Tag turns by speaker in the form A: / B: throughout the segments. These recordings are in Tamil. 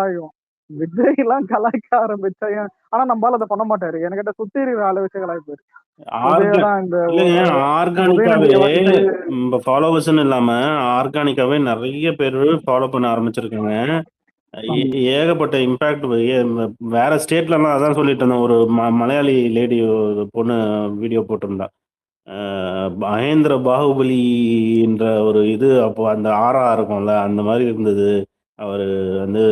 A: கலாயும். விஜய் எல்லாம் கலாய்க்க ஆரம்பிச்சா ஆனா நம்மளால அதை பண்ண மாட்டாரு. என்கிட்ட சுத்தி இருக்கிற ஆளை வச்சு கலாய்ப்பாரு.
B: ஆர்கானிக்காவே ஃபாலோவர்ஸ்னு இல்லாம ஆர்கானிக்காவே நிறைய பேர் ஃபாலோ பண்ண ஆரம்பிச்சிருக்காங்க. ஏகப்பட்ட இம்பாக்ட். வேற ஸ்டேட்ல எல்லாம் அதான் சொல்லிட்டு இருந்தேன். ஒரு மலையாளி லேடி பொண்ணு வீடியோ போட்டிருந்தா. மகேந்திர பாகுபலின்ற ஒரு இது அப்போ அந்த ஆரா இருக்கும்ல அந்த மாதிரி இருந்தது. அவர் வந்து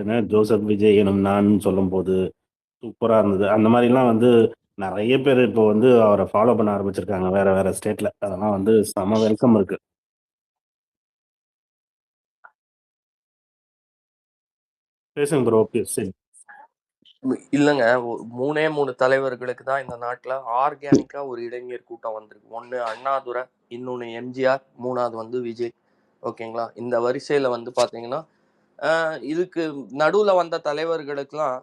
B: என்ன ஜோசப் விஜய் எனும் நான் சொல்லும் போது சூப்பரா இருந்தது. அந்த மாதிரிலாம் வந்து நிறைய பேர் இப்போ வந்து அவரை ஃபாலோ பண்ண ஆரம்பிச்சிருக்காங்க வேற வேற ஸ்டேட்ல. அதெல்லாம் வந்து செம வெல்கம் இருக்கு. பேசுங்க ப்ரோ. சரி
C: இல்லைங்க, 3 தலைவர்களுக்கு தான் இந்த நாட்டில் ஆர்கானிக்கா ஒரு இளைஞர் கூட்டம் வந்திருக்கு. ஒன்று அண்ணாதுரை, இன்னொன்று எம்ஜிஆர், 3வது வந்து விஜய். ஓகேங்களா? இந்த வரிசையில வந்து பாத்தீங்கன்னா இதுக்கு நடுவுல வந்த தலைவர்களுக்கெல்லாம்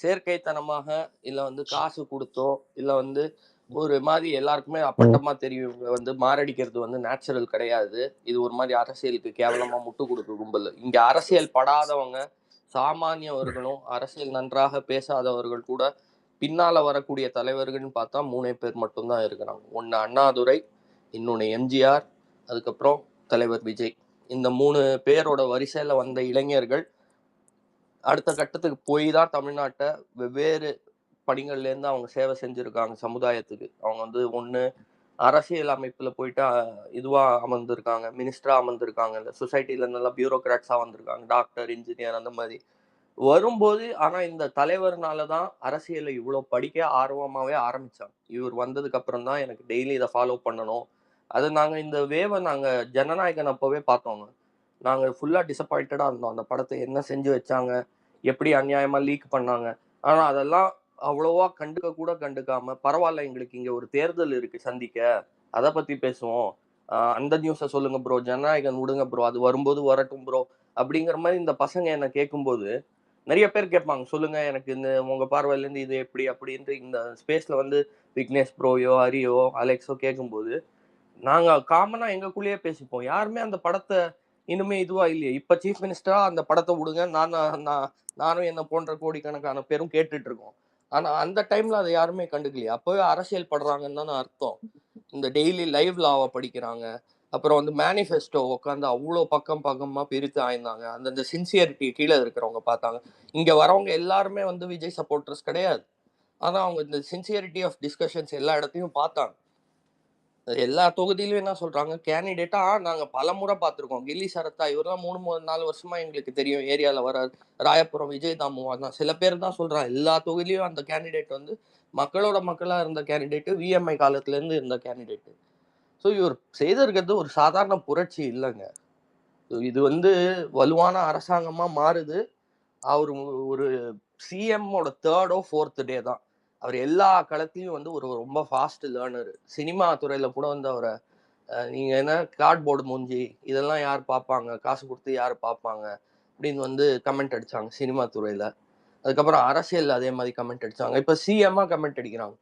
C: செயற்கைத்தனமாக இல்ல வந்து காசு கொடுத்தோ இல்ல வந்து ஒரு மாதிரி எல்லாருக்குமே அப்பட்டமா தெரியும் இவங்க வந்து மாரடிக்கிறது வந்து நேச்சுரல் கிடையாது. இது ஒரு மாதிரி அரசியலுக்கு கேவலமா முட்டு கொடுக்கு கும்பல். இங்க அரசியல் படாதவங்க சாமானியவர்களும் அரசியல் நன்றாக பேசாதவர்கள் கூட பின்னால வரக்கூடிய தலைவர்கள்னு பார்த்தா 3 பேர் மட்டும்தான் இருக்கிறாங்க. ஒன்னு அண்ணாதுரை, இன்னொன்னு எம்ஜிஆர், அதுக்கப்புறம் தலைவர் விஜய். இந்த 3 பேரோட வரிசையில வந்த இளைஞர்கள் அடுத்த கட்டத்துக்கு போய் தான் தமிழ்நாட்டை வெவ்வேறு பணிகள்ல இருந்து அவங்க சேவை செஞ்சிருக்காங்க சமுதாயத்துக்கு. அவங்க வந்து ஒண்ணு அரசியல் அமைப்புல போயிட்டு இதுவா அமர்ந்திருக்காங்க, மினிஸ்டரா அமர்ந்திருக்காங்க, இல்ல சொசைட்டில நல்லா பியூரோக்ராட்ஸா வந்திருக்காங்க, டாக்டர், இன்ஜினியர் அந்த மாதிரி வரும்போது. ஆனா இந்த தலைவர்னாலதான் அரசியலை இவ்வளவு படிக்க ஆர்வமாவே ஆரம்பிச்சாங்க. இவர் வந்ததுக்கு அப்புறம் தான் எனக்கு டெய்லி இதை ஃபாலோ பண்ணணும். அது நாங்க இந்த வேவை நாங்க ஜனநாயகன் அப்பவே பார்த்தோங்க. நாங்க ஃபுல்லா டிசப்பாயிண்டடா இருந்தோம். அந்த படத்தை என்ன செஞ்சு வச்சாங்க, எப்படி அநியாயமா லீக் பண்ணாங்க. ஆனா அதெல்லாம் அவ்வளவா கண்டுக்காம பரவாயில்ல, எங்களுக்கு இங்க ஒரு தேர்தல் இருக்கு சந்திக்க, அதை பத்தி பேசுவோம், அந்த நியூஸை சொல்லுங்க ப்ரோ, ஜனநாயகன் விடுங்க ப்ரோ, அது வரும்போது வரட்டும் ப்ரோ அப்படிங்கிற மாதிரி இந்த பசங்க என்ன கேட்கும்போது நிறைய பேர் கேட்பாங்க, சொல்லுங்க எனக்கு இந்த உங்க பார்வையில இருந்து இது எப்படி அப்படின்ட்டு இந்த ஸ்பேஸ்ல வந்து விக்னேஷ் ப்ரோயோ, ஹரியோ, அலெக்ஸோ கேட்கும்போது நாங்க காமனா எங்களுக்குள்ளேயே பேசிப்போம். யாருமே அந்த படத்தை இனிமே இதுவா இல்லையே, இப்ப சீஃப் மினிஸ்டரா அந்த படத்தை விடுங்க, நானும் என்ன போன்ற கோடிக்கணக்கான பேரும் கேட்டுட்டு இருக்கோம். ஆனா அந்த டைம்ல அதை யாருமே கண்டுக்கலையே. அப்பவே அரசியல் படுறாங்கன்னு தானே அர்த்தம். இந்த டெய்லி லைவ் லாவை படிக்கிறாங்க, அப்புறம் வந்து மேனிஃபெஸ்டோ உட்காந்து அவ்வளோ பக்கமா பிரித்து ஆயிருந்தாங்க. அந்த சின்சியரிட்டி கீழே இருக்கிறவங்க பார்த்தாங்க. இங்க வரவங்க எல்லாருமே வந்து விஜய் சப்போர்ட்டர்ஸ் கிடையாது. ஆனா அவங்க இந்த சின்சியரிட்டி ஆஃப் டிஸ்கஷன்ஸ் எல்லா இடத்தையும் பார்த்தாங்க. எல்லா தொகுதியிலும் என்ன சொல்றாங்க, கேண்டிடேட்டா நாங்க பல முறை பார்த்திருக்கோம். கில்லி சரத்தா இவரெல்லாம் 3-4 வருஷமா எங்களுக்கு தெரியும், ஏரியால வர ராயபுரம் விஜய் தாமுவா தான். சில பேர் தான் சொல்றாங்க எல்லா தொகுதியிலும் அந்த கேண்டிடேட் வந்து மக்களா இருந்த கேண்டிடேட், விஎம்ஐ காலத்துல இருந்து இருந்த கேண்டிடேட். ஸோ இவர் செய்திருக்கிறது ஒரு சாதாரண புரட்சி இல்லைங்க. இது வந்து வலுவான அரசாங்கமா மாறுது. அவர் ஒரு சிஎம்மோட 3rd or 4th டே தான். அவர் எல்லா களத்திலையும் வந்து ஒரு ரொம்ப ஃபாஸ்ட் லேர்னர். சினிமா துறையில கூட வந்து அவரை நீங்க என்ன கார்ட்போர்டு மூஞ்சி இதெல்லாம் யார் பார்ப்பாங்க, காசு கொடுத்து யார் பார்ப்பாங்க அப்படின்னு வந்து கமெண்ட் அடிச்சாங்க சினிமா துறையில. அதுக்கப்புறம் அரசியல் அதே மாதிரி கமெண்ட் அடிச்சாங்க. இப்ப சிஎம்மா கமெண்ட் அடிக்கிறாங்க.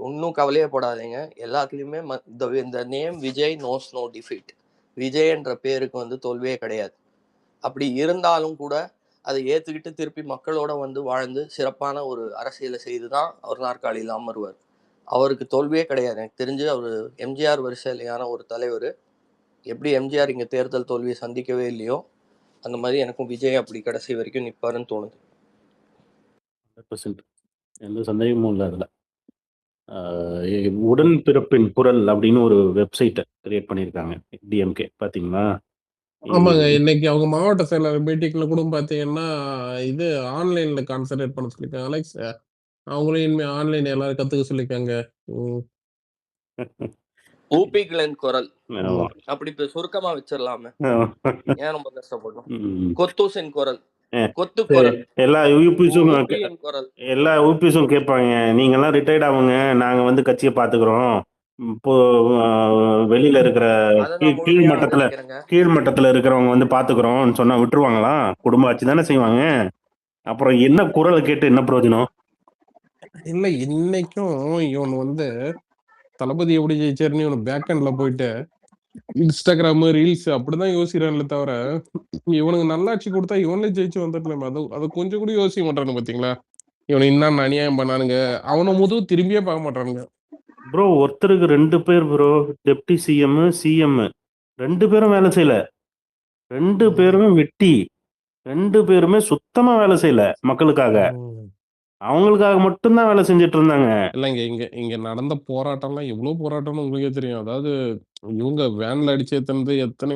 C: ஒன்னும் கவலையே போடாதீங்க, எல்லாத்துலயுமே இந்த name Vijay knows no defeat. Vijay என்ற பேருக்கு வந்து தோல்வியே கிடையாது. அப்படி இருந்தாலும் கூட அதை ஏத்துக்கிட்டு திருப்பி மக்களோட வந்து வாழ்ந்து சிறப்பான ஒரு அரசியலை செய்துதான் அவர் நாற்காலியில் அமர்வார். அவருக்கு தோல்வியே கிடையாது. எனக்கு தெரிஞ்சு அவர் எம்ஜிஆர் வரிசையிலான ஒரு தலைவர். எப்படி எம்ஜிஆர் இங்க தேர்தல் தோல்வியை சந்திக்கவே இல்லையோ அந்த மாதிரி எனக்கும் விஜய் அப்படி கடைசி வரைக்கும் நிப்பாருன்னு தோணுது.
B: 100% எந்த சந்தேகமும் இல்லை அதுல. உடன்பிறப்பின் குரல் அப்படின்னு ஒரு வெப்சைட்டை கிரியேட் பண்ணியிருக்காங்க டிஎம்கே, பாத்தீங்களா?
D: ஆமாங்க, இன்னைக்கு அவங்க மாவட்ட செயலாளர் மீட்டிங்ல கூட பாத்தீங்கன்னா இது ஆன்லைன்ல கான்சென்ட்ரேட் பண்ண சொல்லிருக்காங்க. அலெக்ஸ் அவங்களும் இனிமே ஆன்லைன் எல்லாரும் கத்துக்க சொல்லிருக்காங்க.
C: ஊபிகளின் குரல் அப்படி சுருக்கமா வச்சிடலாமே, ஏன் ரொம்ப கஷ்டப்படும். கொத்தூசின் குரல், கொத்து குரல்,
B: எல்லா யூபிஸும் கேட்பாங்க, நீங்க எல்லாம் ரிட்டையர்ட் ஆகுங்க, நாங்க வந்து கட்சியை பாத்துக்கிறோம், இப்போ வெளியில இருக்கிற கீழ்மட்டத்துல இருக்கிறவங்க வந்து பாத்துக்கிறோம் சொன்னா விட்டுருவாங்களா? குடும்ப ஆட்சி தானே செய்வாங்க. அப்புறம் என்ன குரலை கேட்டு என்ன பிரயோஜனம்?
D: இல்ல, இன்னைக்கும் இவன் வந்து தளபதி எப்படி ஜெயிச்சாருன்னு இவனு பேக் ஹண்ட்ல போயிட்டு இன்ஸ்டாகிராம் ரீல்ஸ் அப்படிதான் யோசிக்கிறாங்களே தவிர இவனுக்கு நல்லாட்சி கொடுத்தா இவனே ஜெயிச்சு வந்துடலாமே. அது கொஞ்சம் கூட யோசிக்க மாட்டானுங்க பாத்தீங்களா? இவனை இன்னும் அநியாயம் பண்ணானுங்க, அவனை முதுகு திரும்பியே பார்க்க மாட்டானுங்க.
B: ப்ரோ ஒருத்தருக்கு 2 பேர் ப்ரோ, டெப்டி சிஎம் சிஎம் 2 பேரும் வேலை செய்யல, 2 பேருமே வெட்டி, 2 பேருமே சுத்தமா வேலை செய்யல மக்களுக்காக, அவங்களுக்காக மட்டும்தான் வேலை செஞ்சுட்டு இருந்தாங்க.
D: இல்லைங்க, இங்க இங்க நடந்த போராட்டம்லாம் எவ்வளவு போராட்டம்னு உங்களுக்கே தெரியும். அதாவது இவங்க வேன்ல அடிச்சு ஏத்துனது எத்தனை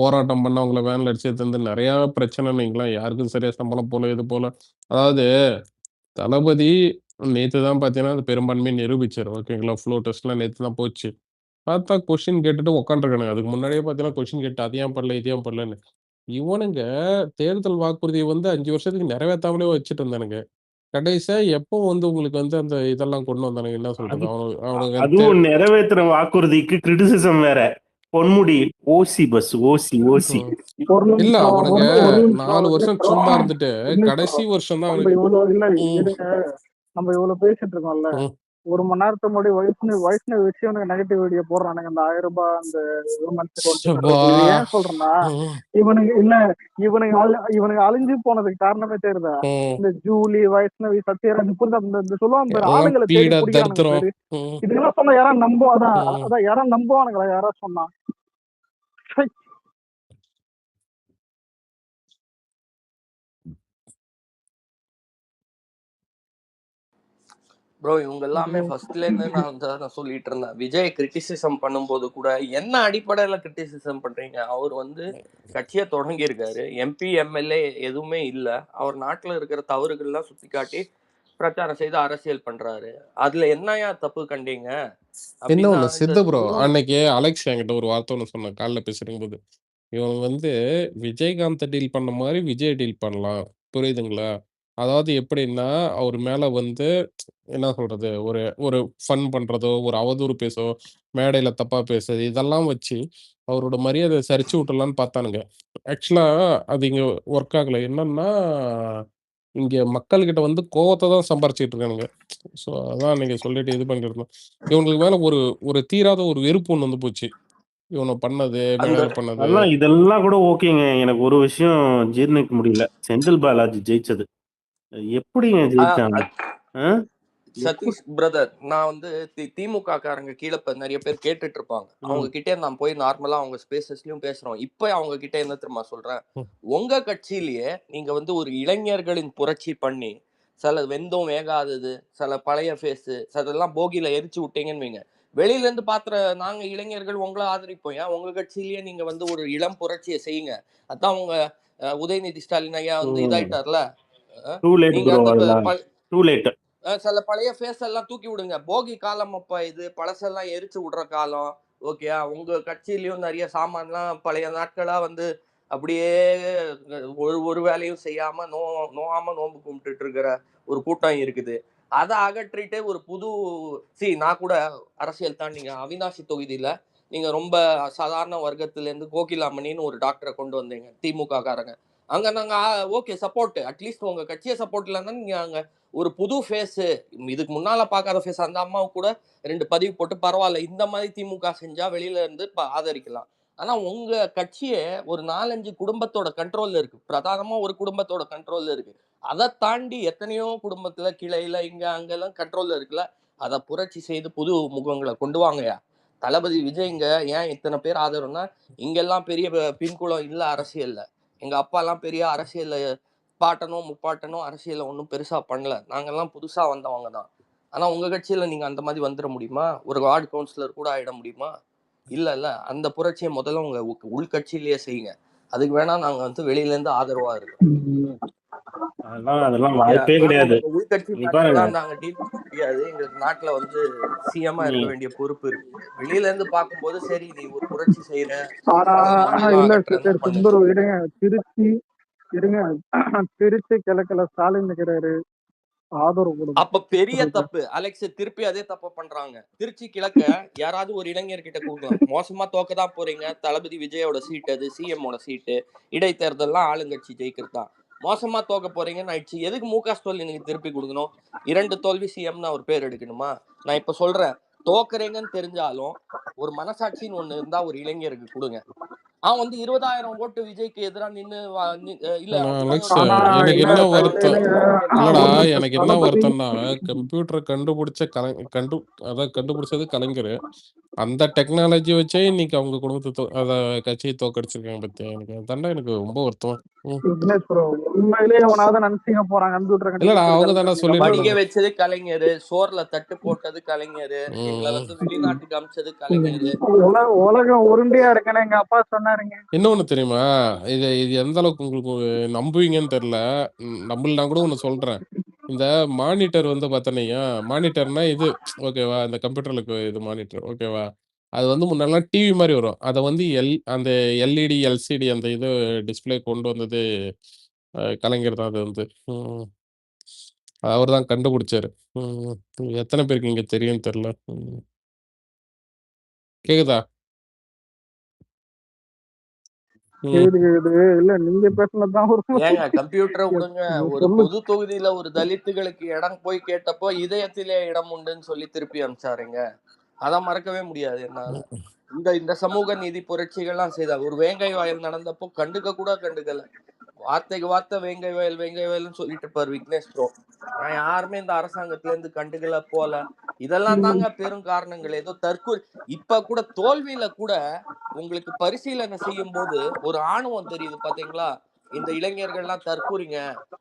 D: போராட்டம் பண்ண, அவங்கள வேன்ல அடிச்சு ஏத்துனது நிறைய பிரச்சனை. நீங்களா யாருக்கும் சரியா சம்பளம் போல இது போல. அதாவது தளபதி நேத்து தான் பாத்தீங்கன்னா அது பெரும்பான்மையை நிரூபிச்சாரு. ஓகேங்களா? ஃப்ளோ டெஸ்ட்லாம் நேத்து தான் போச்சு. பார்த்தா கொஸ்டின் கேட்டுட்டு உட்காந்துருக்கானுங்க. அதுக்கு முன்னாடியே பார்த்தீங்கன்னா கொஸ்டின் கேட்டு அது ஏன் பண்ணல, இது ஏன் பண்ணலன்னு. இவனுங்க தேர்தல் வாக்குறுதிய வந்து 5 வருஷத்துக்கு நிறைவேத்தாமலே வச்சுட்டு இருந்தானுங்க. கடைசியா எப்போ வந்து உங்களுக்கு வந்து அந்த இதெல்லாம் கொண்டு வந்தானுங்க, என்ன சொல்றது? அவனுங்க
B: அதுவும் நிறைவேற்றுற வாக்குறுதிக்கு கிரிட்டிசிசம் வேற. பொன்முடி ஓசி பஸ் ஓசி ஓசி.
A: ஒரு
D: இல்ல
A: நிமிஷம்,
D: அவனுங்க
A: ஒரு நிமிஷம்,
D: 4
A: ஒரு
D: வருஷம்
A: நிமிஷம்.
D: சும்மா இருந்துட்டு
A: ஒரு நிமிஷம்.
D: கடைசி வருஷம் தான்
A: நம்ம
D: அவனுக்கு
A: இவ்வளவு இல்ல
D: ம்,
A: இருங்க, நம்ம இவ்வளவு பேசிட்டு இருக்கோம்ல,
D: ம்.
A: ஒரு மணி நேரத்துக்கு முன்னாடி வைஷ்ணவ் வச்சு இவனுக்கு நெகட்டிவ் வீடியோ போடுறானுங்க. அந்த 1000 ரூபாய் அந்த விமன்ஸ் அக்கௌண்ட்
D: சபா.
A: இது ஏன் சொல்றேன்னா,
D: ம்,
A: இவனுங்க இல்ல, இவனுங்க அழிஞ்சு போனதுக்கு காரணமே தெரியுதா?
D: ம்.
A: இந்த ஜூலி, வைஷ்ணவி, சத்யராஜ் புரிஞ்ச இந்த சொல்லுவாங்க பாரு,
D: எல்லாம்
A: ஆளுங்களை தேடி
D: பீட
A: பிடிக்கிறானுங்க
D: தரித்திரம்.
A: பாரு.
D: ம்,
A: இதெல்லாம் சொன்னா யாரா அதான்
D: ம்.
A: அதான் யாரா நம்புவானுங்களா? யாரா சொன்னா? சை.
C: ப்ரோ இவங்க எல்லாமே ஃபர்ஸ்ட்ல இருந்து நான் சொல்லிட்டு இருந்தேன். விஜய் கிரிட்டிசிசம் பண்ணும்போது கூட என்ன அடிப்படையில கிரிட்டிசிசம் பண்றீங்க? அவர் வந்து கட்சியை தொடங்கி இருக்காரு, எம்பி எம்எல்ஏ எதுவுமே இல்ல, அவர் நாட்டுல இருக்கிற தவறுகள்லாம் சுட்டி காட்டி பிரச்சாரம் செய்து அரசியல் பண்றாரு. அதுல என்னையா தப்பு கண்டீங்க
D: என்ன
C: அப்படின்னா
D: ஒண்ணு
C: இந்த
D: சித்த ப்ரோ, அன்னைக்கு அலெக்ஸ் என்கிட்ட ஒரு வார்த்தை ஒண்ணு சொன்னான் காலைல பேசுறீங்க போது. இவன் வந்து விஜயகாந்த் டீல் பண்ண மாதிரி விஜய் டீல் பண்ணலாம், புரியுதுங்களா? அதாவது எப்படின்னா அவர் மேல வந்து என்ன சொல்றது, ஒரு ஒரு ஃபன் பண்றதோ, ஒரு அவதூறு பேசோ, மேடையில தப்பா பேசுறது, இதெல்லாம் வச்சு அவரோட மரியாதையை சரிச்சு விட்டுலான்னு பார்த்தானுங்க. ஆக்சுவலா அது இங்க ஒர்க் ஆகல. என்னன்னா இங்க மக்கள்கிட்ட வந்து கோவத்தை தான் சம்பாரிச்சுட்டு இருக்கானுங்க. ஸோ அதான் நீங்க சொல்லிட்டு இது பண்ணிட்டு இருந்தோம். இவங்களுக்கு மேல ஒரு ஒரு தீராத ஒரு வெறுப்பு ஒண்ணு வந்து போச்சு. இவனை பண்ணது,
C: அந்த
D: மேடையில பண்ணது.
B: அதெல்லாம் இதெல்லாம் கூட ஓகேங்க. எனக்கு ஒரு விஷயம் ஜீர்ணிக்க முடியல, செந்தில் பாலாஜி ஜெயிச்சது. எப்படிங்க ஜெயிச்சாங்க?
C: சதீஷ் பிரதர், நான் வந்து திமுக காரங்க கீழே நிறைய பேர் கேட்டுட்டு இருப்பாங்க. அவங்க கிட்டே நான் போய் நார்மலா அவங்க ஸ்பேசஸ்லயும் பேசுறோம். இப்ப அவங்க கிட்ட என்ன தெரியுமா சொல்றேன்? உங்க கட்சியிலேயே நீங்க வந்து ஒரு இளைஞர்களின் புரட்சி பண்ணி சில வெந்தும் வேகாதது, சில பழைய ஃபேஸ், சிலதெல்லாம் போகியில எரிச்சு விட்டீங்கன்னு வைங்க, வெளியில இருந்து பாத்துற நாங்க இளைஞர்கள் உங்களை ஆதரிப்போம். ஏன் உங்க கட்சியிலேயே நீங்க வந்து ஒரு இளம் புரட்சியை செய்யுங்க. அதான் உங்க உதயநிதி ஸ்டாலின் ஐயா வந்து இதாயிட்டார்ல.
B: டூ லேட்
C: நீங்க
B: ப்ரோ,
C: அந்த
B: அதெல்லாம் டூ லேட்.
C: சில பழைய ஃபேஸ் எல்லாம் தூக்கி விடுங்க. போகி காலம் அப்ப இது பழசெல்லாம் எரிச்சு விடுற காலம். ஓகே, உங்க கட்சியிலயும் நிறைய சாமான்லாம் பழைய நாட்களா வந்து அப்படியே ஒரு வேலையும் செய்யாம நோகாம நோன்பு கும்பிட்டுட்டு இருக்கிற ஒரு கூட்டம் இருக்குது. அதை அகற்றிட்டு ஒரு புது நான் கூட அரசியல் தான். நீங்க அவினாசி தொகுதியில நீங்க ரொம்ப சாதாரண வர்க்கத்துல இருந்து கோகிலாமணின்னு ஒரு டாக்டரை கொண்டு வந்தீங்க, திமுக காரங்க. அங்க நாங்க ஓகே சப்போர்ட், அட்லீஸ்ட் உங்க கட்சியை சப்போர்ட் இல்லைன்னா நீங்க அங்க ஒரு புது ஃபேஸ், இதுக்கு முன்னால பார்க்காத ஃபேஸ், அந்த அம்மாவை கூட 2 பதிவு போட்டு பரவாயில்ல இந்த மாதிரி திமுக செஞ்சா வெளியில இருந்து ஆதரிக்கலாம். ஆனா உங்க கட்சியே ஒரு 4-5 குடும்பத்தோட கண்ட்ரோல்ல இருக்கு, பிரதானமா ஒரு குடும்பத்தோட கண்ட்ரோல்ல இருக்கு. அதை தாண்டி எத்தனையோ குடும்பத்துல கிளையில இங்க அங்கெல்லாம் கண்ட்ரோல்ல இருக்குல்ல. அதை புரட்சி செய்து புது முகங்களை கொண்டு வாங்கயா. தளபதி விஜய்ங்க ஏன் இத்தனை பேர் ஆதரவுனா, இங்கெல்லாம் பெரிய பின்புலம் இல்ல அரசியல்ல. எங்க அப்பா எல்லாம் பெரிய அரசியல்ல பாட்டனும் முப்பாட்டனும் அரசியல ஒன்றும் பெருசா பண்ணல. நாங்கெல்லாம் புதுசா வந்தவங்க தான். ஆனா உங்க கட்சியில நீங்க அந்த மாதிரி வந்துட முடியுமா? ஒரு வார்டு கவுன்சிலர் கூட ஆயிட முடியுமா? இல்ல. அந்த புரட்சியை முதல்ல உங்க உள்கட்சியிலேயே செய்யுங்க. அதுக்கு வேணா நாங்க வந்து வெளியில இருந்து ஆதரவா இருக்கோம்.
B: அதெல்லாம் வாய்ப்பே கிடையாது.
C: உள்கட்சி மேட்டர்லாம் நாங்க டீல் பண்ண முடியாது. எங்களுக்கு நாட்டுல வந்து சிஎம்மா இருக்க வேண்டிய பொறுப்பு இருக்கு. வெளியில இருந்து பார்க்கும்போது சரி நீ ஒரு புரட்சி செய்யற,
A: இல்ல சுந்தரு இருங்க, திருச்சி கிழக்குல ஸ்டாலின் நிக்கிறாரு, ஆதரவு கொடுங்க.
C: அப்ப பெரிய தப்பு அலெக்ஸ், திருப்பி அதே தப்பு பண்றாங்க. திருச்சி கிழக்க யாராவது ஒரு இளைஞர் கிட்ட கொடுக்கலாம். மோசமா தோக்கதான் போறீங்க, தளபதி விஜயோட சீட் அது, சிஎம்மோட சீட்டு, இடைத்தேர்தல்லாம் ஆளுங்கட்சி ஜெயிக்கிறதா. மோசமா தோக்க போறீங்கன்னு ஆயிடுச்சு, எதுக்கு முக ஸ்டாலினுக்கு திருப்பி கொடுக்கணும்? 2 தோல்வி சிஎம்னு அவர் பேர் எடுக்கணுமா? நான் இப்ப சொல்றேன், தோக்குறீங்கன்னு தெரிஞ்சாலும் ஒரு மனசாட்சின்னு ஒண்ணு இருந்தா ஒரு இளைஞருக்கு கொடுங்க. அவன் வந்து 20,000 ஓட்டு விஜய்க்கு எதிரா நின்னு இல்ல
D: ஆனா
C: அபிநயோட
D: அலெக்ஸ்
A: ஆனா
D: எனக்கு
A: இல்ல
D: என்ன
C: ஓட்டு
D: வருத்தம்
A: இல்லைங்க
D: இல்லடா
A: ஒண்ணு
D: எனக்கு என்ன
A: தளபதி
D: வருத்தம்னா கம்ப்யூட்டரை கண்டுபிடிச்ச அதான் கண்டுபிடிச்சது கலைஞர். அந்த டெக்னாலஜி வச்சே இன்னைக்கு அவங்க குடும்பத்தை கட்சியை தோக்கடிச்சிருக்காங்க பத்தியா. எனக்கு அதான்டா எனக்கு ரொம்ப வருத்தம்.
A: விக்னேஷ் ப்ரோ உண்மையிலேயே அவனாவது நினைச்சீங்க போறாங்க கம்ப்யூட்டரை
D: இல்லடா
A: கண்டுபிடிச்சது
D: அவங்க தானே
A: கலைஞர்
D: சொல்லிட்டு
C: படிக்க
D: இருந்தாங்க.
C: வச்சது கலைஞரு, சோர்ல தட்டு போட்டது கலைஞரு, எங்களை
D: ம்.
C: வந்து வெளிநாட்டுக்கு அமிச்சது கலைஞரு.
A: உலகம் உருண்டையா இருக்குன்னு எங்க அப்பா சொன்னாருங்க.
D: இன்னொன்னு தெரியுமா, இது இது எந்த அளவுக்கு உங்களுக்கு நம்புவீங்கன்னு தெரியல. நம்பலனா கூட ஒண்ணு சொல்றேன். இந்த மானிட்டர் வந்து பார்த்தீங்கன்னா, மானிட்டர்னா இது ஓகேவா? இந்த கம்ப்யூட்டர்ல இது மானிட்டர் ஓகேவா? அது வந்து முன்னாடிலாம் டிவி மாரி வரும். அத வந்து அந்த எல்இடி, எல்சிடி அந்த இது டிஸ்ப்ளே கொண்டு வந்தது கலைஞர் தான் அது வந்து. ம். அவர் தான் கண்டுபிடிச்சாரு. ம். எத்தன பேருக்கு இங்க தெரியும்னு தெரியல. கேக்குதா? ம்.
A: கேக்குது இல்ல நீங்க பேசுனதுதான் ஒரு
C: ஏங்க கம்ப்யூட்டரை விடுங்க, ஒரு
A: சொல்லு.
C: பொது தொகுதியில ஒரு தலித்துகளுக்கு இடம் போய் கேட்டப்போ இதயத்திலே இடம் உண்டுன்னு சொல்லி திருப்பி அனுப்பிச்சாருங்க. அதை மறக்கவே முடியாது என்னால. இந்த சமூக நீதி புரட்சிகள்லாம் செய்த ஒரு வேங்கை வயல் நடந்தப்போ கண்டுக்கல. வார்த்தைக்கு வார்த்தை வேங்கை வயல்னு சொல்லிட்டு இருப்பாரு விக்னேஷ் ப்ரோ. நான் யாருமே இந்த அரசாங்கத்துல இருந்து கண்டுக்கல போல. இதெல்லாம் தாங்க பெரும் காரணங்கள். ஏதோ தற்கொலை இப்ப கூட தோல்வியில கூட உங்களுக்கு பரிசீலனை செய்யும் போது ஒரு ஆணவம் தெரியுது பாத்தீங்களா? இந்த இளைஞர்கள்லாம் தற்கூறிங்க,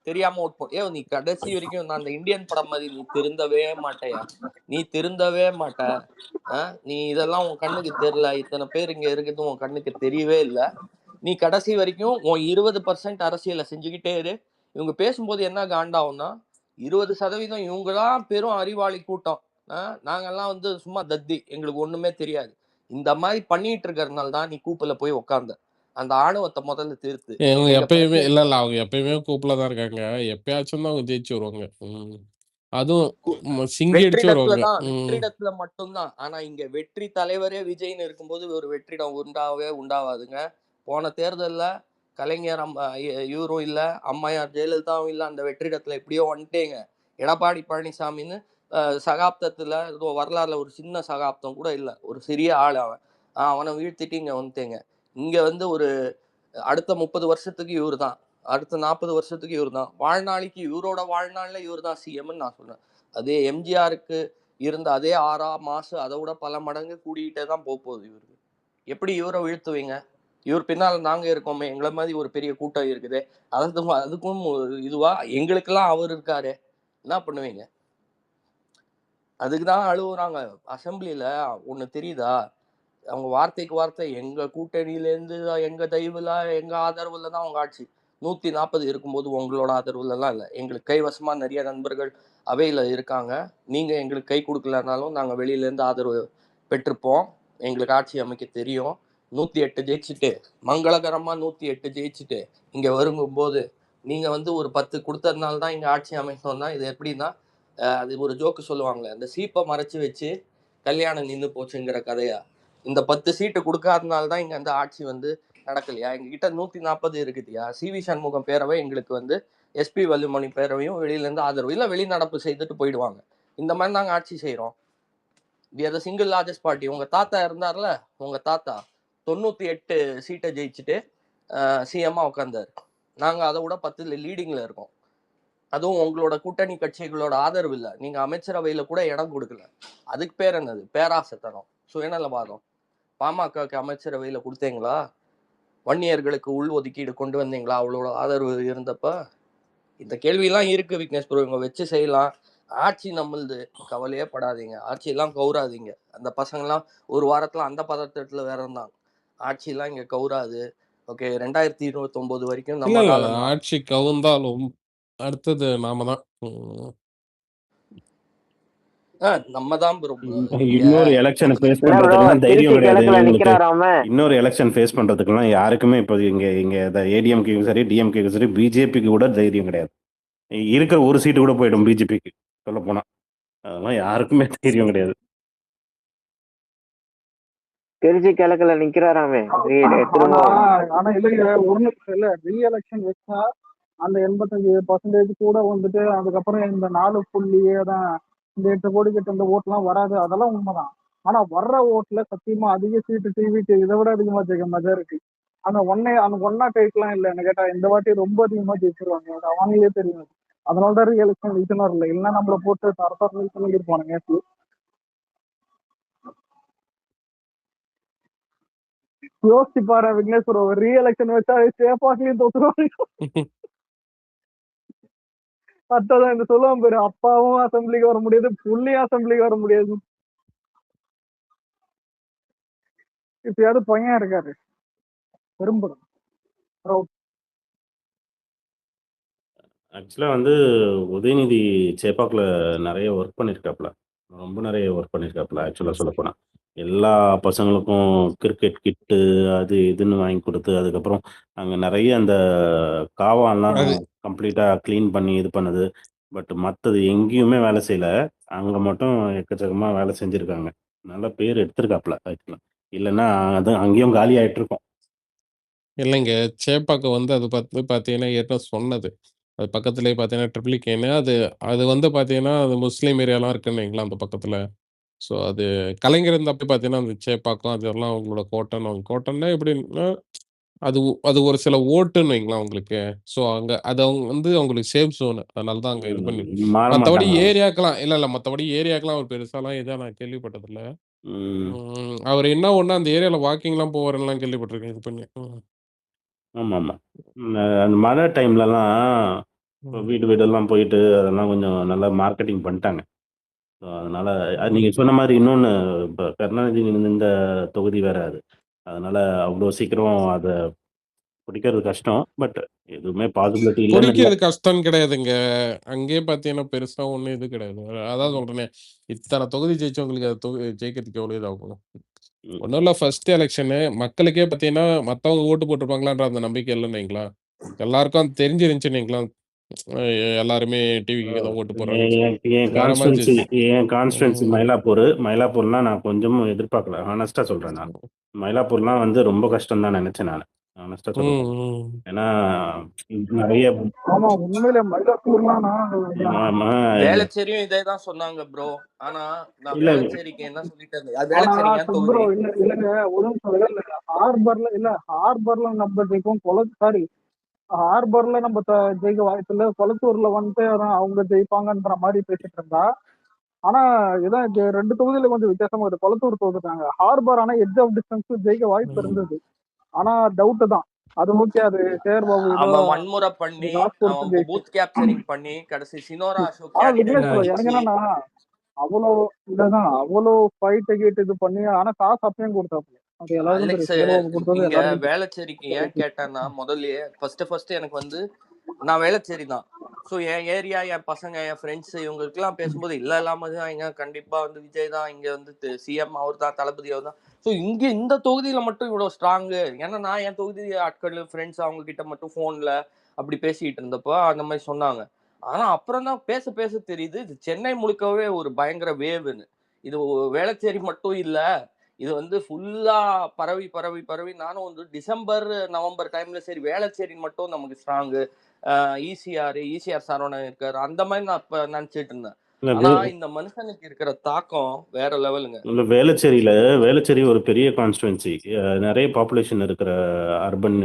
C: தெரியாம நீ கடைசி வரைக்கும் நான் அந்த இந்தியன் படம் மாதிரி நீ திருந்தவே மாட்டையா, நீ திருந்தவே மாட்ட. நீ இதெல்லாம் உன் கண்ணுக்கு தெரியல, இத்தனை பேர் இங்க இருக்குது உன் கண்ணுக்கு தெரியவே இல்லை. நீ கடைசி வரைக்கும் உன் 20% அரசியலை செஞ்சுக்கிட்டே இரு. இவங்க பேசும்போது என்ன காண்டாகும்னா 20% இவங்கதான் பெரும் அறிவாளி கூட்டம், நாங்கெல்லாம் வந்து சும்மா தத்தி, எங்களுக்கு ஒண்ணுமே தெரியாது. இந்த மாதிரி பண்ணிட்டு இருக்கிறதுனால தான் நீ கூப்பில போய் உக்காந்த. அந்த ஆணவத்தை முதல்ல தீர்த்து
D: இவங்க
C: எங்க
D: எப்பயுமே
C: பிரச்சனை.
D: இல்ல அவங்க எப்பயுமே கூப்பில தான் இருக்காங்க. எப்பயாச்சும் தான் அவங்க ஜெயிச்சு வருவாங்க. அதுவும் சிங்கி அடிச்சு வருவாங்க.
C: வெற்றிடத்துல மட்டும்தான். ஆனா இங்க வெற்றி தலைவரே விஜய்னு இருக்கும்போது ஒரு வெற்றிடம் உண்டாவாதுங்க. போன தேர்தல்ல கலைஞர் இவரும் இல்ல, அம்மையார் ஜெயலலிதாவும் இல்ல, அந்த வெற்றிடத்துல எப்படியோ வந்துட்டேங்க. எடப்பாடி பழனிசாமின்னு சகாப்தத்துல வரலாறுல ஒரு சின்ன சகாப்தம் கூட இல்ல, ஒரு சிறிய ஆள் அவன். அவனை வீழ்த்திட்டு இங்க வந்துட்டேங்க. இங்க வந்து ஒரு அடுத்த 30 வருஷத்துக்கு இவரு தான், அடுத்த 40 வருஷத்துக்கு இவர் தான், வாழ்நாளைக்கு இவரோட வாழ்நாள்ல இவர் தான் சிஎம்னு நான் சொல்றேன். அதே எம்ஜிஆருக்கு இருந்த அதே மாசு அதை விட பல மடங்கு கூடிக்கிட்டே தான் போகுது இவருக்கு. எப்படி இவரை வீழ்த்துவீங்க? இவர் பின்னால நாங்க இருக்கோமே, எங்களை மாதிரி ஒரு பெரிய கூட்டம் இருக்குது, அதுக்கும் இதுவா எங்களுக்கெல்லாம் அவர் இருக்காரு, என்ன பண்ணுவீங்க? அதுக்குதான் அழுவுறாங்க அசம்பிளில. ஒண்ணு தெரியுதா, அவங்க வார்த்தைக்கு வார்த்தை எங்க கூட்டணியிலேருந்து, எங்க தயவுல, எங்க ஆதரவுல தான் அவங்க ஆட்சி. 140 இருக்கும்போது உங்களோட ஆதரவுல எல்லாம் இல்லை. எங்களுக்கு கைவசமா நிறைய நண்பர்கள் அவையில இருக்காங்க. நீங்க எங்களுக்கு கை கொடுக்கலனாலும் நாங்க வெளியில இருந்து ஆதரவு பெற்றிருப்போம். எங்களுக்கு ஆட்சி அமைக்க தெரியும். 108 ஜெயிச்சுட்டு, மங்களகரமா 108 ஜெயிச்சுட்டு இங்க வருங்கும்போது நீங்க வந்து ஒரு 10 கொடுத்ததுனால தான் இங்க ஆட்சி அமைக்கணும்னா இது எப்படின்னா, அது ஒரு ஜோக்கு சொல்லுவாங்களே, அந்த சீப்பை மறைச்சு வச்சு கல்யாணம் நின்று போச்சுங்கிற கதையா. இந்த 10 சீட்டு கொடுக்காதனால தான் இங்க அந்த ஆட்சி வந்து நடக்கலையா? எங்ககிட்ட 140 இருக்குதுயா. சிவி சண்முகம் பேரவை எங்களுக்கு வந்து எஸ்பி வல்லுமணி பேரவையும் வெளியில இருந்து ஆதரவு இல்லை, வெளிநடப்பு செய்துட்டு போயிடுவாங்க. இந்த மாதிரி நாங்க ஆட்சி செய்யறோம். We are the single largest party. உங்க தாத்தா இருந்தார்ல, உங்க தாத்தா 98 சீட்டை ஜெயிச்சுட்டு சிஎம்மா உட்கார்ந்தாரு. நாங்க அதை விட 10 லீடிங்ல இருக்கோம். அதுவும் உங்களோட கூட்டணி கட்சிகளோட ஆதரவு இல்லை. நீங்க அமைச்சரவையில கூட இடம் கொடுக்கல. அதுக்கு பேர் என்னது? பேராசத்தனம், சுயநலவாதம். பாமகக்கு அமைச்சரவையில கொடுத்தீங்களா? வன்னியர்களுக்கு உள் ஒதுக்கீடு கொண்டு வந்தீங்களா அவ்வளோ ஆதரவு இருந்தப்ப? இந்த கேள்வியெல்லாம் இருக்கு விக்னேஷ் ப்ரோ. இவங்க வச்சு செய்யலாம். ஆட்சி நம்மளுது, கவலையே படாதீங்க. ஆட்சியெல்லாம் கௌராதீங்க. அந்த பசங்கள்லாம் ஒரு வாரத்துல அந்த பதட்டத்துல வேற இருந்தாங்க. ஆட்சியெல்லாம் இங்க கௌராது. ஓகே, 2029 வரைக்கும்
D: இல்ல
C: நம்ம
D: இல்ல
C: காலம் தான்.
D: ஆட்சி கவுந்தாலும் அடுத்தது நாம தான்.
C: நம்ம தான் ப்ரோ.
B: இன்னொரு எலெக்ஷனை ஃபேஸ் பண்றதுக்கெல்லாம் தைரியம் கிடையாது உங்களுக்கு. இன்னொரு எலெக்ஷன் ஃபேஸ் பண்றதுக்கெல்லாம் யாருக்குமே இப்போ இங்க ஏடிஎம்கேக்கும் சரி டிஎம்கேக்கும் சரி பிஜேபிக்கு கூட தைரியம் கிடையாது. இருக்கிற ஒரு சீட்டு கூட போயிடும் பிஜேபிக்கு சொல்ல போனா. அதெல்லாம் யாருக்குமே தைரியம் கிடையாது.
E: திருச்சி கிழக்குல நிக்கிறாராமே
A: ஆனா இல்லைங்க, ஒண்ணு இல்ல, ரீஎலெக்ஷன் வச்சா அந்த 85% கூட வந்துட்டு அதுக்கப்புறம் இந்த 4 புள்ளியே தான் இந்த 8 கோடி கிட்ட இந்த ஓட்டுலாம் வராது, அதெல்லாம் உண்மைதான். ஆனா வர்ற ஓட்டுல சத்தியமா அதிக சீட்டு டிவிக்கு இதை விட அதிகமா ஜெயிக்க மெஜாரிட்டி. அந்த 108லாம் இல்லை என்ன கேட்டா, இந்த வாட்டி ரொம்ப அதிகமா ஜெயிச்சிருவாங்க, அது அவங்களே தெரியும். அதனாலதான் ரீஎலெக்ஷன் ரீசனும் இல்லை, இல்லைன்னா நம்மளை போட்டு தரத்தர பண்ணிருப்பானுங்க நேற்று. யோசிச்சு பாரு விக்னேஸ்வர், ஒரு ரீஎலெக்ஷன் வச்சா சேப்பாக்கிலையும் தோத்துருவாங்க. அதான் இந்த சொல்லுவான் பேரு, அப்பாவும் அசம்பிளிக்கு வர முடியாது, புள்ளியும் அசம்பிளிக்கு வர முடியாது. இப்பயாவது பையன் இருக்காரு பெரும்படும்.
B: ஆக்சுவலா வந்து உதயநிதி சேப்பாக்கில் நிறைய ஒர்க் பண்ணியிருக்காப்புல, ரொம்ப நிறைய ஒர்க் பண்ணியிருக்காப்புல. ஆக்சுவலாக சொல்லப்போனா எல்லா பசங்களுக்கும் கிரிக்கெட் கிட்டு அது இதுன்னு வாங்கி கொடுத்து, அதுக்கப்புறம் அங்கே நிறைய அந்த காவான்லாம்
D: அது
B: கம்ப்ளீட்டாக க்ளீன் பண்ணி இது பண்ணுது. பட் மற்றது எங்கேயுமே வேலை செய்யல, அங்கே மட்டும் எக்கச்சக்கமாக வேலை செஞ்சுருக்காங்க. நல்ல பேர் எடுத்திருக்காப்புல ஆக்சுவலாக. இல்லைன்னா அது அங்கேயும் காலி ஆயிட்டு இருக்கும்.
D: இல்லைங்க. சேப்பாக்கம் வந்து அது பார்த்தீங்கன்னா, ஏற்கனவே சொன்னது. அது பக்கத்திலேயே பார்த்தீங்கன்னா, ட்ரிப்ளிகேன்னு அது அது வந்து பார்த்தீங்கன்னா, அது முஸ்லீம் ஏரியாலாம் இருக்குன்னு வைங்களேன் அந்த பக்கத்தில. ஸோ அது கலைஞர் இருந்தப்ப பார்த்தீங்கன்னா, அந்த சேப்பாக்கம் அதெல்லாம் அவங்களோட கோட்டன்னா எப்படின்னா, அது ஒரு சில ஓட்டுன்னு வைங்களேன் அவங்களுக்கு. ஸோ அங்க அது அவங்க வந்து அவங்களுக்கு சேஃப் ஜோனு. அதனால தான் அங்க இது பண்ணி
B: மாற
D: மத்தபடி
B: மாட்டாங்க.
D: ஏரியாக்கெல்லாம் இல்ல. மத்தபடி ஏரியாக்கெல்லாம் அவர் பெருசாலாம் எதா நான் கேள்விப்பட்டதில்ல.
B: ம்.
D: அவரு என்ன ஒண்ணு அந்த ஏரியால வாக்கிங்லாம் போவாருன்னுலாம் கேள்விப்பட்டுருக்கேன் இது பண்ணி.
B: ஆமாமா. அந்த மழை டைம்லலாம்
D: ம்.
B: வீடு வீடெல்லாம் போயிட்டு அதெல்லாம் கொஞ்சம் நல்லா மார்க்கெட்டிங் பண்ணிட்டாங்க. ஸோ அதனால அது நீங்க
D: ம்.
B: சொன்ன மாரி இன்னொன்னு, இப்ப கருணாநிதி இந்த தொகுதி வேற அது. அதனால அவ்வளோ சீக்கிரம் அத பிடிக்கிறது கஷ்டம். பட் எதுவுமே பாசிபிலிட்டி இல்லன்னு இல்ல.
D: பொறிக்கிறது கஷ்டம்னு கிடையாதுங்க. அங்கேயே பார்த்தீங்கன்னா, பெருசா ஒண்ணும் இது கிடையாது. அதான் சொல்றேனே, இத்தன தொகுதி ஜெயிச்சவங்களுக்கு அது ஜெயிக்கிறதுக்கு எவ்வளோ இதாகும்?
B: ம்.
D: ஒண்ணும் இல்ல ஃபர்ஸ்ட் எலக்ஷனு மக்களுக்கே பார்த்தீங்கன்னா, மத்தவங்க ஓட்டு போட்டுருப்பாங்களான்ற அந்த நம்பிக்கை இல்லன்னு வைங்களேன். எல்லாருக்கும் அது தெரிஞ்சிருந்துச்சுன்னு வைங்களேன். அ எல்லாருமே டிவிக்கு தான் ஓட்டு போடுறாங்கன்னு சொல்லி.
B: என் என்
D: வேற மாரி
B: கான்ஸ்டுவன்சி
D: ஜெயிச்சு
B: என் கான்ஸ்டுவன்சி
D: ம்.
B: மயிலாப்பூர்லாம் நான் கொஞ்சமும் எதிர்பார்க்கல. ஹானஸ்ட்டா சொல்றேன் நான். மயிலாப்பூர்லாம் வந்து ரொம்ப கஷ்டம் தான் நினைச்சேன் நானு. ஹானஸ்ட்டா
D: ம்.
B: சொல்லப்போனா.
D: ம்.
B: ஏன்னா நிறைய
A: ஆமா உண்மையிலே மயிலாப்பூர்லாம்
B: ஆமா.
C: வேளச்சேரியும் இதே தான் சொன்னாங்க ப்ரோ. ஆனா நான்
B: இல்ல
C: வேளச்சேரிக்கு என்ன சொல்லிட்டு இருந்தேன், அது
A: ஆனா
C: வேளச்சேரி ஏன்
A: ப்ரோ
C: தொகுதி?
A: இல்ல இல்லங்க, ஒரு நிமிஷம் இல்ல. ஹார்பர்ல நம்ம ஜெயிப்போம், சாரி, ஹார்பர்ல நம்ம ஜெயிக்க வாய்ப்பு இல்ல, கொளத்தூர்ல வந்து அவங்க ஜெயிப்பாங்கன்ற மாதிரி பேசிட்டு இருந்தா. ஆனா இதான் 2 தொகுதியில கொஞ்சம் வித்தியாசமா இருக்கு. கொளத்தூர் தோத்துட்டாங்க. ஹார்பர் ஆனா எட்ஜ் ஆஃப் டிஸ்டன்ஸ் ஜெயிக்க வாய்ப்பு
D: ம்.
A: இருந்தது. ஆனா டவுட் தான். அது ஓகே, அது சேர் பாபு ஏதோ
C: அவன் வன்முறை பண்ணி
A: காசு கொடுத்து
C: அவன்
A: ஜெயிச்சு.
C: பூத் கேப்சரிங் பண்ணி கடைசி சினோரா அசோக்
A: ஆனா
C: கேண்டிடேட்
A: விக்னேஷ் எனக்கு
C: வச்சு
A: என்னன்னா, அவ்வளோ இல்லதான் அவ்வளோ ஃபைட் கேட் இது பண்ணி, ஆனா காசு அப்பயும் கொடுத்தாப்புல. அது எல்லாருக்கும்
C: அலெக்ஸ்
A: தெரியும், சேர் பாபு கொடுத்தது
C: இங்க
A: எல்லாருக்கும்
C: வேளச்சேரிக்கு ஏன்
A: தெரியும்.
C: கேட்டேன்னா, முதல்லயே ஃபர்ஸ்ட் எனக்கு வந்து நான் வேளச்சேரி தான். ஸோ என் ஏரியா, என் பசங்க, என் ஃப்ரெண்ட்ஸ் இவங்களுக்குலாம் பேசும்போது இல்ல இல்லாம இங்க கண்டிப்பா வந்து விஜய் தான், இங்க வந்து சிஎம் அவர் தான், தளபதி அவர் தான். ஸோ இங்க இந்த தொகுதியில மட்டும் இவ்வளவு ஸ்ட்ராங்கு. ஏன்னா நான் என் தொகுதி ஆட்கள் ஃப்ரெண்ட்ஸ் அவங்க கிட்ட மட்டும் போன்ல அப்படி பேசிக்கிட்டு இருந்தப்போ அந்த மாதிரி சொன்னாங்க. ஆனா அப்புறம் தான் பேச பேச தெரியுது இது சென்னை முழுக்கவே ஒரு பயங்கர வேவ்னு. இது வேளச்சேரி மட்டும் இல்ல, இது வந்து ஃபுல்லா பரவி பரவி பரவி நானும் வந்து டிசம்பர் நவம்பர் டைம்ல சரி வேளச்சேரி மட்டும் நமக்கு ஸ்ட்ராங்கு, ஈசிஆர் சரவணன் இருக்காரு அந்த மாதிரி நான் அப்ப நினைச்சிட்டு இருந்தேன்.
B: இல்ல
C: ஆனா இந்த மனுஷனுக்கு இருக்கிற தாக்கம் வேற லெவலுங்க.
B: வேளச்சேரி ஒரு பெரிய கான்ஸ்டுவன்சி, நிறைய பாப்புலேஷன் இருக்கிற அர்பன்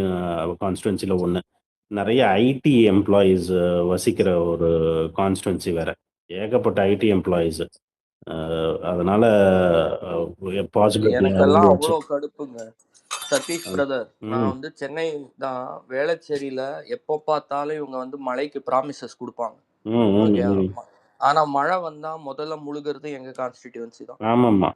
B: கான்ஸ்டுவன்சில ஒன்று. நிறைய ஐடி எம்ப்ளாயீஸ் வசிக்கிற ஒரு கான்ஸ்டுவன்சி வேற. ஏகப்பட்ட ஐடி எம்ப்ளாயீஸ். அதனால பாசிபிலிட்டி
C: எனக்கெல்லாம்
B: உருவாச்சு.
C: அவ்வளோ கடுப்புங்க சதீஷ் பிரதர். நான்
B: ம்
C: வந்து சென்னை தான், வேளச்சேரியில எப்போ பார்த்தாலும் இவங்க வந்து மழைக்கு ப்ராமிசஸ் கொடுப்பாங்க.
B: ம் ம்
C: ஓகே,
B: ம்.
C: ஆனா மழை வந்தா முதல்ல முழுகிறது எங்க கான்ஸ்டிடியூன்சி தான்.
B: ஆமாம்மா.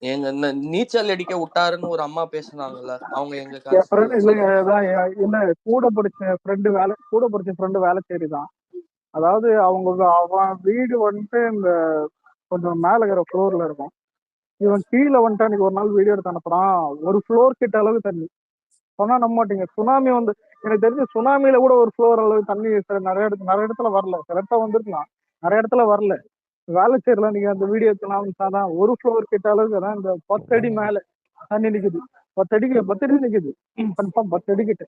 C: எங்க நீச்சல் அடிக்க விட்டாருன்னு ஒரு அம்மா பேசுனாங்கல்ல, அவங்க எங்க
A: என் ஃப்ரெண்ட்
C: கான்ஸ்டிடியூன்சி
A: இல்லைங்க,
C: தான்.
A: இல்ல கூட படிச்ச ஃப்ரெண்டு வேலைச்சேரி தான். அதாவது அவன் வீடு வந்துட்டு இந்த கொஞ்சம் மேல இருக்கிற ஃப்ளோர்ல இருக்கும். இவன் கீழே வந்துட்டு அன்னைக்கு ஒரு நாள் வீடியோ எடுத்து அனுப்புறான், ஒரு ஃப்ளோர் கிட்ட அளவு தண்ணி. சொன்னா நம்ப மாட்டீங்க, சுனாமி வந்து எனக்கு தெரிஞ்சு சுனாமியில கூட ஒரு ஃப்ளோர் அளவு தண்ணி நிறைய இடத்துல வரல, கரெக்டா வந்திருக்கலாம், நிறைய இடத்துல வரல. வேலைச்சேரில நீங்க அந்த வீடியோ எடுத்துலாம் ஒரு ஃப்ளோர் கிட்ட அளவுக்கு தான், இந்த 10 அடி மேல தண்ணி நிக்குது. 10 அடி நிக்குது, கன்ஃபார்ம் 10 அடி கிட்ட.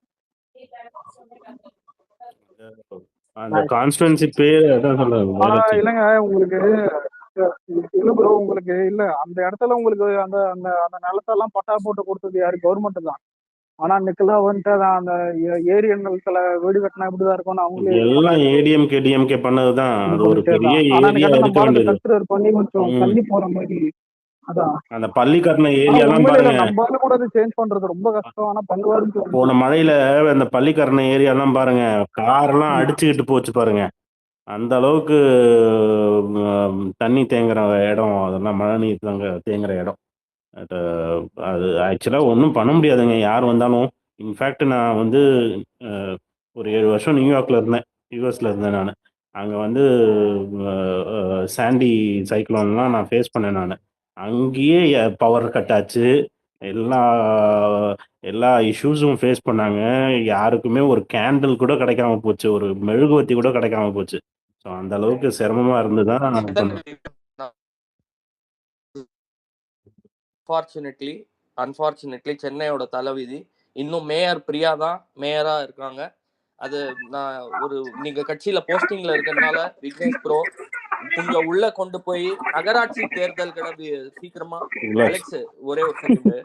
B: அந்த கான்ஸ்டுவன்சி பேர் அதான் சொல்றேன்
A: ஆனா
B: வேலச்சி.
A: இல்லைங்க உங்களுக்கு இல்ல ப்ரோ, உங்களுக்கு இல்ல அந்த இடத்துல உங்களுக்கு அந்த அந்த அந்த நிலத்தெல்லாம் பட்டா போட்டு கொடுத்தது யாரு? கவர்மெண்ட் தான். ஆனா அன்னைக்கெல்லாம் வந்துட்டு அந்த ஏரிய நிலத்துல வீடு கட்டினா இப்படிதான் இருக்கும்னு அவங்களே இது
B: எல்லாம்
A: பண்ணாரு.
B: ஏடிஎம்கே டிஎம்கே பண்ணதுதான்.
A: இது
B: அது ஒரு
A: பண்ணிட்டே
B: பெரிய
A: தான். ஆனா
B: ஏரியா
A: எனக்கு
B: இருக்க
A: நம்ம ஆளுங்க
B: வேண்டியது.
A: கட்டுறது பண்ணி கொஞ்சம்
B: ம்.
A: தள்ளி போற மாதிரி. அதான்.
B: அந்த பள்ளி கட்டின
A: ஆனா
B: ஏரியாலாம்
A: உண்மையில இல்ல,
B: பாருங்க.
A: நம்ம ஆளு கூட அது சேஞ்ச் பண்றது ரொம்ப கஷ்டம். ஆனா பண்ணுவாருன்னு தோணுது.
B: போன மழையில அந்த பள்ளிக்கரணை ஏரியாலாம் பாருங்க, கார்லாம் அடிச்சுக்கிட்டு போச்சு பாருங்க. அந்த அளவுக்கு தண்ணி தேங்குற இடம் அதெல்லாம், மழை நீர் தேங்குற இடம். அது அது ஆக்சுவலாக ஒன்றும் பண்ண முடியாதுங்க யார் வந்தாலும். இன்ஃபேக்ட் நான் வந்து ஒரு 7 வருஷம் நியூயார்க்கில் இருந்தேன், யூஎஸில் இருந்தேன் நான். அங்கே வந்து சாண்டி சைக்ளோன்லாம் நான் ஃபேஸ் பண்ணேன் நான். அங்கேயே பவர் கட் ஆச்சு. எல்லா எல்லா இஷ்யூஸும் ஃபேஸ் பண்ணாங்க. யாருக்குமே ஒரு கேண்டில் கூட கிடைக்காம போச்சு, ஒரு மெழுகுவத்தி கூட கிடைக்காம போச்சு. ஸோ அந்த அளவுக்கு சிரமமா இருந்து தான்
C: அன்ஃபார்ச்சுனேட்லி சென்னையோட தலைவிதி. இன்னும் மேயர் பிரியா தான் மேயரா இருக்காங்க. அது நான் நீங்க கட்சியில போஸ்டிங்ல இருக்கிறதுனால விக்னேஷ் ப்ரோ கொஞ்சம் உள்ள கொண்டு போய் நகராட்சி தேர்தல்களை சீக்கிரமா, அலெக்ஸ் ஒரே ஒரு செகண்ட்,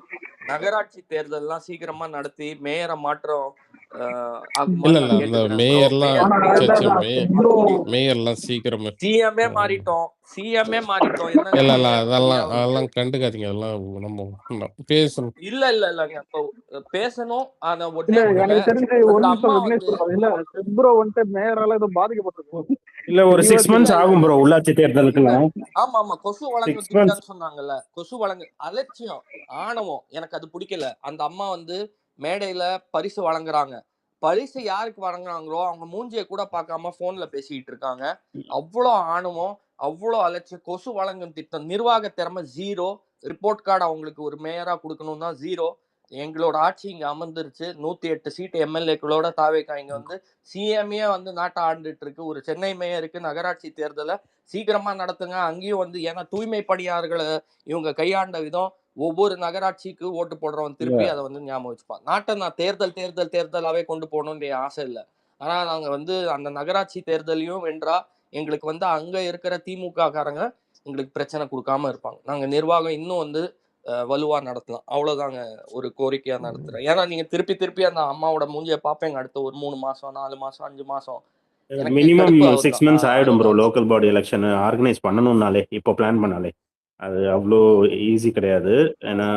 C: நகராட்சி தேர்தல்லாம் சீக்கிரமா நடத்தி மேயரை மாற்றம்
D: இல்ல இல்ல அந்த மேயர்லாம் மேயர்லாம் சீக்கிரமே
C: சிஎம்ஏ மாறிட்டோம். என்னங்க
D: இல்ல இல்ல
C: நீங்க?
D: அதெல்லாம் கண்டுக்காதீங்க. அதெல்லாம் நம்ம பேசணும்.
C: இல்ல இல்லங்க பேசணும். ஆனா
A: இல்ல
C: ஒண்ணே ஒண்ணுங்க,
A: எனக்கு தெரிஞ்சு ஒரு
C: அந்த
A: நிமிஷம்
C: அம்மா
A: விக்னேஷ்
C: வந்து
A: ப்ரோ, இல்ல செப்ரோ வந்துட்டு மேயரால இது பாதிக்கப்பட்டிருக்கும்.
B: இல்ல ஒரு 6 months ஆகும் ப்ரோ உள்ளாட்சி தேர்தலுக்குலாம்.
C: ஆமா கொசு வழங்கு
B: 6 months.
C: திட்டம்னு சொன்னாங்கல்ல, கொசு வழங்கு அலட்சியம், ஆணவம். எனக்கு அது பிடிக்கல. அந்த அம்மா வந்து மேடையில பரிசு வழங்குறாங்க. பரிசு யாருக்கு வழங்குறாங்களோ அவங்க மூஞ்சிய கூட பார்க்காம போன்ல பேசிட்டு இருக்காங்க. அவ்வளோ ஆணவம், அவ்வளோ அலட்சியம். கொசு வழங்கும் திட்டம் நிர்வாக திறமை ஜீரோ. ரிப்போர்ட் கார்டு அவங்களுக்கு ஒரு மேயரா கொடுக்கணும் தான் ஜீரோ. எங்களோட ஆட்சி இங்க அமர்ந்துருச்சு. 108 சீட் எம்எல்ஏக்களோட தாவேக்கா இங்க வந்து சிஎம்ஏ வந்து நாட்டை ஆண்டுட்டு இருக்கு. ஒரு சென்னை மேயருக்கு நகராட்சி தேர்தலை சீக்கிரமா நடத்துங்க. அங்கேயும் வந்து ஏன்னா தூய்மை பணியாளர்களை இவங்க கையாண்ட விதம், ஒவ்வொரு நகராட்சிக்கு ஓட்டு போடுறவன் திருப்பி அதை வந்து ஞாபகம் வச்சுப்பான். நாட்டை நான் தேர்தலாவே கொண்டு போகணும்னு ஆசை இல்லை. ஆனா நாங்க வந்து அந்த நகராட்சி தேர்தலையும் வென்றா எங்களுக்கு வந்து அங்க இருக்கிற திமுக காரங்க எங்களுக்கு பிரச்சனை கொடுக்காம இருப்பாங்க. நாங்க நிர்வாகம் இன்னும் வந்து வலுவா நடத்தலாம். அவ்வளவுதாங்க ஒரு கோரிக்கையா நடத்துறேன். ஏன்னா நீங்க திருப்பி அந்த அம்மாவோட மூஞ்சிய பாப்பேங்க அடுத்த ஒரு 3 மாசம் 4 மாசம் 5 மாசம்.
B: மினிமம் 6 months ஆயிடும் bro local body election organise பண்ணணும்னாலே, இப்போ பிளான் பண்ணாலே அது அவ்வளோ ஈஸி கிடையாது. ஏன்னா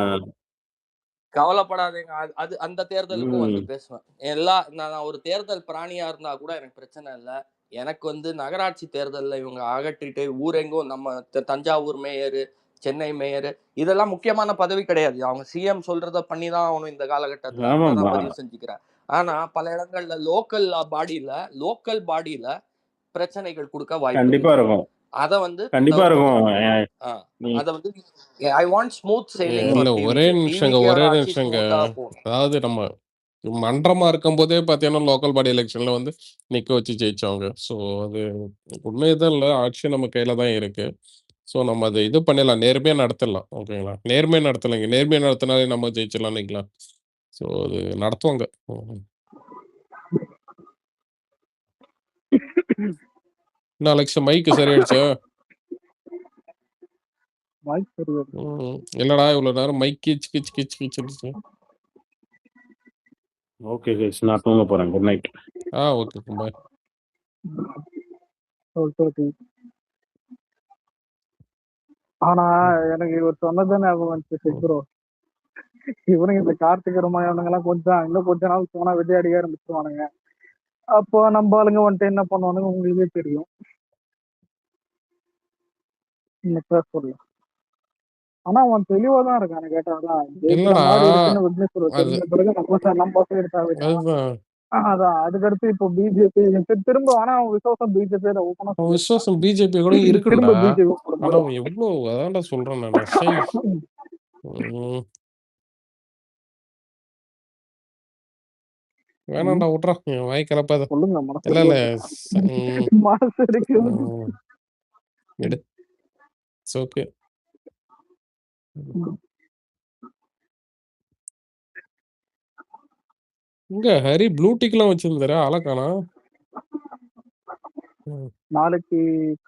C: கவலைப்படாதீங்க. அது அந்த தேர்தலுக்கும் வந்து பேசுவேன். நான் ஒரு தேர்தல் பிராணியா இருந்தா கூட எனக்கு பிரச்சனை இல்லை. எனக்கு வந்து நகராட்சி தேர்தல்ல இவங்க அகற்றிட்டு ஊரெங்கும் நம்ம தஞ்சாவூர் மேயரு, சென்னை மேயரு, இதெல்லாம் முக்கியமான பதவி கிடையாது. அவங்க சிஎம் சொல்றத பண்ணிதான் ஆகணும் இந்த காலகட்டத்துல. அதான் பதிவு செஞ்சுக்கிறேன். ஆனா பல இடங்கள்ல லோக்கல் பாடியில பிரச்சனைகள் கொடுக்க வாய்ப்பு
B: கண்டிப்பா இருக்கும்.
C: அத வந்து
B: கண்டிப்பா இருக்கும்.
C: அத வந்து ஐ வாண்ட் ஸ்மூத் சேலிங்.
D: இல்ல ஒரே நிமிஷங்க. அதாவது நம்ம மன்றமா இருக்கும் போதே பாத்தீங்கன்னா லோக்கல் பாடி எலெக்ஷன்ல வந்து நிக்க வச்சு ஜெயிச்சவங்க. ஸோ அது உண்மைதான் இல்லை, ஆட்சி நம்ம கையில தான் இருக்கு. ஸோ நம்ம அதை இது பண்ணிடலாம், நேர்மையா நடத்திடலாம். ஓகேங்களா? நேர்மையா நடத்தலைங்க, நேர்மையா நடத்தினாலே நம்ம ஜெயிச்சிடலாம் நினைக்கலாம். ஸோ அது நடத்துவாங்க. என்ன அலெக்ஸ் மைக்கு சரியாயிடுச்சா? இல்லடா இவ்வளவு நேரம் மைக் கிச் கிச் கிச் கிச்.
B: ஓகே கைஸ், நான் தூங்க போறேன். Good night.
D: Okay bye.
A: ஆனா எனக்கு இவர் சொன்னதுதானே ஞாபகம் வந்துச்சு ப்ரோ. இவனுங்க இந்த கார்த்திகை ராமாயணங்க எல்லாம் இன்னும் கொஞ்ச நாள் போனா விஜய் அடிக்க ஆரம்பிச்சுவானுங்க. அப்போ நம்ம ஆளுங்க வந்துட்டு என்ன பண்ணுவானுங்க உங்களுக்கே தெரியும். சொல்லலாம். ஆனா அவன் தெளிவா தான் இருக்கானு கேட்டாதான் அதான். அதுக்கடுத்து இப்போ பிஜேபி திரும்ப, ஆனா அவன் விசுவாசம்
D: பிஜேபி கூட இருக்குடா. ஆனா எவ்வளவு அதான்டா சொல்றேன் நான். வேணாண்டா விட்றா, என் வாய் கலப்பாத. இல்ல இல்ல எடு ஓகே. இங்க ஹரி ப்ளூ டிக்லாம் வச்சிருந்தாரு, ஆளை காணோம்.
A: நாளைக்கு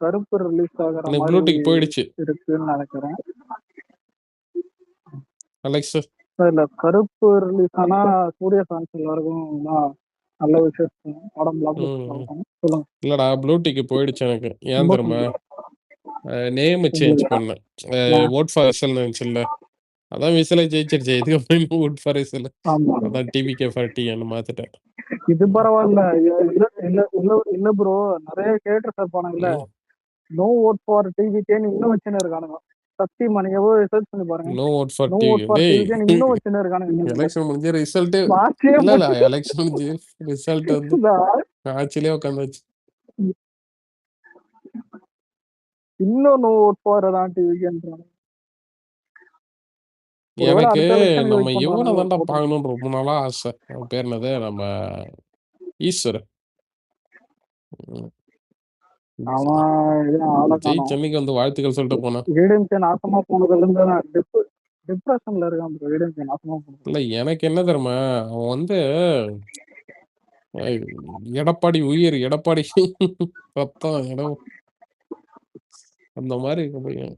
A: கருப்பு ரிலீஸ் ஆகுற
D: எனக்கு
A: மாதிரி
D: ப்ளூடிக் போயிடுச்சு
A: இருக்குன்னு நினைக்கிறேன்.
D: அலெக்ஸ்.
A: இல்ல கருப்பு ரிலீஸ் ஆனா சூர்யா ஃபேன்ஸ் எல்லாருக்கும் நல்ல விஷயம். படம் பிளாக் இருக்கும். சொல்லுங்க.
D: இல்லடா ப்ளூடிக் போயிடுச்சு எனக்கு. ஏன்
A: ரொம்ப
D: தெரியுமா?
A: சந்தோஷம்.
D: நேம் சேஞ்ச் பண்ணேன். ஓட் ஃபார் எஸ்எல் இருந்துச்சுல்ல, அதான் விசில ஜெயிச்சிருச்சு. இதுக்கப்புறம் இன்னும் ஓட் ஃபார் எஸ்எல்,
A: ஆமா
D: அதான் டிவிகே ஃபார் டிஎன்னு மாத்திட்டேன்.
A: இது பரவாயில்ல. இல்ல இல்ல இல்ல இல்ல ப்ரோ, நிறைய கேட்டர்ஸ் இருப்பானுங்கல்ல, நோ ஓட் ஃபார் டிவிகேன்னு இன்னும் வச்சுன்னு இருக்கானுங்க. சத்தியமா நீங்க போய் ரிசர்ச் பண்ணி பாருங்க.
D: No vote for
A: no
D: TV.
A: Vote for
D: டேய்,
A: டிவிகேன்னு இன்னும் வச்சுன்னு இருக்கானுங்க.
D: எலெக்ஷன் முடிஞ்ச ரிசல்ட்
A: மாற்றியே
D: இல்ல இல்ல, எலெக்ஷன் முடிஞ்சு ரிசல்ட் வந்து ஆட்சியிலே உட்காந்துச்சு.
A: இன்னும் நோ ஓட் ஃபார் தான் டிவிகேன்றாங்க. ஒருவேளை
D: எனக்கு
A: அடுத்த எலெக்ஷனுக்கு
D: நம்ம
A: வெயிட்
D: இவனை தான்டா
A: பண்றாங்க.
D: பார்க்கணும்னு ரொம்ப நாளா ஆசை. அவன் பேர் என்னது? நம்ம ஈஸ்வர்.
A: அவன்
D: ஜெய் சென்னைக்கு வந்து வாழ்த்துக்கள் சொல்லிட்டு போனான்.
A: ஏடிஎம்கே நாசமா போனதுல இருந்து டிப்ரெஷன்ல இருக்கான் ப்ரோ. ஏடிஎம்கே நாசமா போனது.
D: இல்ல எனக்கு என்ன தெரியுமா, அவன் வந்து எடப்பாடி உயிர், எடப்பாடி ரத்தம், அந்த மாதிரி இருக்க பையன்.